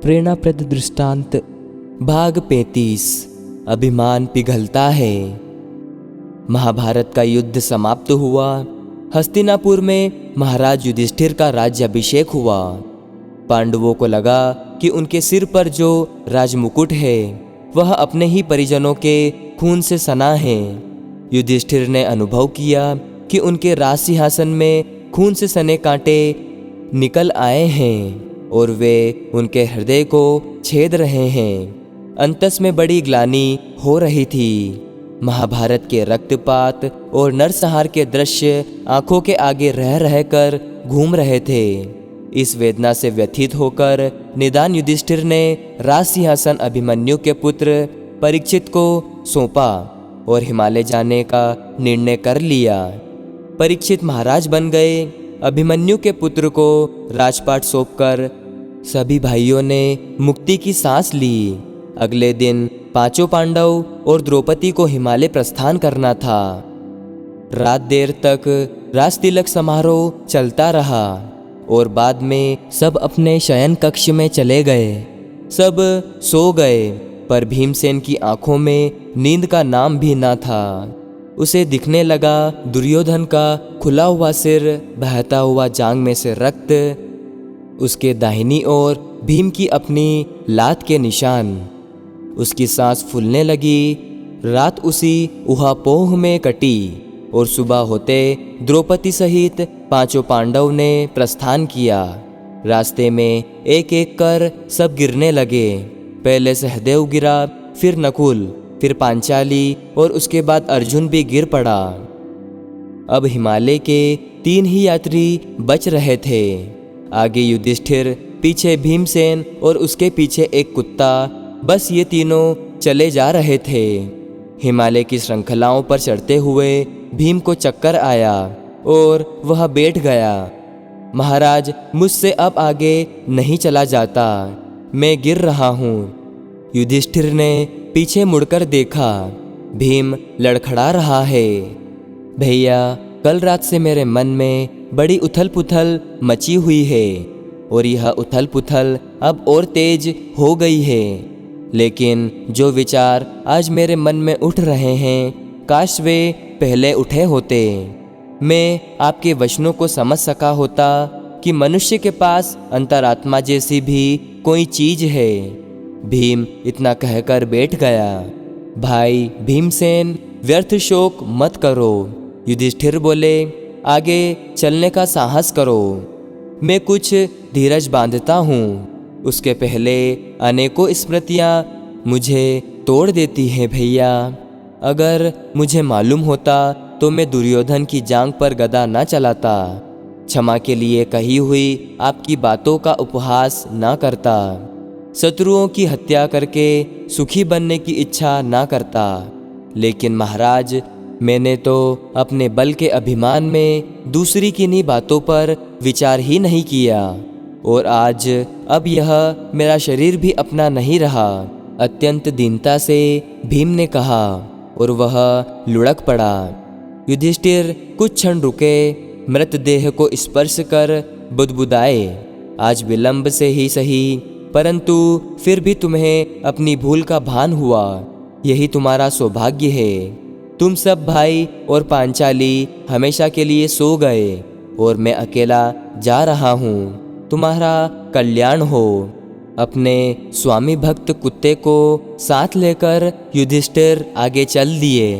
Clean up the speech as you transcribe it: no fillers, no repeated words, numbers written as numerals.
प्रेरणाप्रद दृष्टांत। भाग 35। अभिमान पिघलता है। महाभारत का युद्ध समाप्त हुआ। हस्तिनापुर में महाराज युधिष्ठिर का राज्याभिषेक हुआ। पांडवों को लगा कि उनके सिर पर जो राजमुकुट है वह अपने ही परिजनों के खून से सना है। युधिष्ठिर ने अनुभव किया कि उनके राज सिंहासन में खून से सने कांटे निकल आए हैं और वे उनके हृदय को छेद रहे हैं। अंतस में बड़ी ग्लानि हो रही थी। महाभारत के रक्तपात और नरसंहार के दृश्य आंखों के आगे रह रहकर घूम रहे थे। इस वेदना से व्यथित होकर निदान युधिष्ठिर ने राज सिंहासन अभिमन्यु के पुत्र परीक्षित को सौंपा और हिमालय जाने का निर्णय कर लिया। परीक्षित महाराज बन गए। अभिमन्यु के पुत्र को राजपाट सौंपकर सभी भाइयों ने मुक्ति की सांस ली। अगले दिन पांचों पांडव और द्रौपदी को हिमालय प्रस्थान करना था। रात देर तक राजतिलक समारोह चलता रहा और बाद में सब अपने शयन कक्ष में चले गए। सब सो गए, पर भीमसेन की आंखों में नींद का नाम भी ना था। उसे दिखने लगा दुर्योधन का खुला हुआ सिर, बहता हुआ जांग में से रक्त, उसके दाहिनी ओर भीम की अपनी लात के निशान। उसकी सांस फूलने लगी। रात उसी ऊहापोह में कटी और सुबह होते द्रौपदी सहित पांचों पांडव ने प्रस्थान किया। रास्ते में एक एक कर सब गिरने लगे। पहले सहदेव गिरा, फिर नकुल, फिर पांचाली और उसके बाद अर्जुन भी गिर पड़ा। अब हिमालय के 3 ही यात्री बच रहे थे। आगे युधिष्ठिर, पीछे भीमसेन और उसके पीछे एक कुत्ता। बस ये तीनों चले जा रहे थे। हिमालय की श्रृंखलाओं पर चढ़ते हुए भीम को चक्कर आया और वह बैठ गया। महाराज, मुझसे अब आगे नहीं चला जाता, मैं गिर रहा हूँ। युधिष्ठिर ने पीछे मुड़कर देखा। भीम लड़खड़ा रहा है। भैया, कल रात से मेरे मन में बड़ी उथल पुथल मची हुई है और यह उथल पुथल अब और तेज हो गई है। लेकिन जो विचार आज मेरे मन में उठ रहे हैं, काश वे पहले उठे होते। मैं आपके वचनों को समझ सका होता कि मनुष्य के पास अंतरात्मा जैसी भी कोई चीज है। भीम इतना कहकर बैठ गया। भाई भीमसेन, व्यर्थ शोक मत करो। युधिष्ठिर बोले, आगे चलने का साहस करो। मैं कुछ धीरज बांधता हूँ। उसके पहले अनेकों स्मृतियाँ मुझे तोड़ देती हैं भैया। अगर मुझे मालूम होता तो मैं दुर्योधन की जांग पर गदा न चलाता। क्षमा के लिए कही हुई आपकी बातों का उपहास न करता। शत्रुओं की हत्या करके सुखी बनने की इच्छा ना करता। लेकिन महाराज, मैंने तो अपने बल के अभिमान में दूसरी किन्हीं बातों पर विचार ही नहीं किया और आज अब यह मेरा शरीर भी अपना नहीं रहा। अत्यंत दीनता से भीम ने कहा और वह लुढ़क पड़ा। युधिष्ठिर कुछ क्षण रुके, मृतदेह को स्पर्श कर बुदबुदाए, आज विलंब से ही सही, परंतु फिर भी तुम्हें अपनी भूल का भान हुआ। यही तुम्हारा सौभाग्य है। तुम सब भाई और पांचाली हमेशा के लिए सो गए और मैं अकेला जा रहा हूँ। तुम्हारा कल्याण हो। अपने स्वामी भक्त कुत्ते को साथ लेकर युधिष्ठिर आगे चल दिए।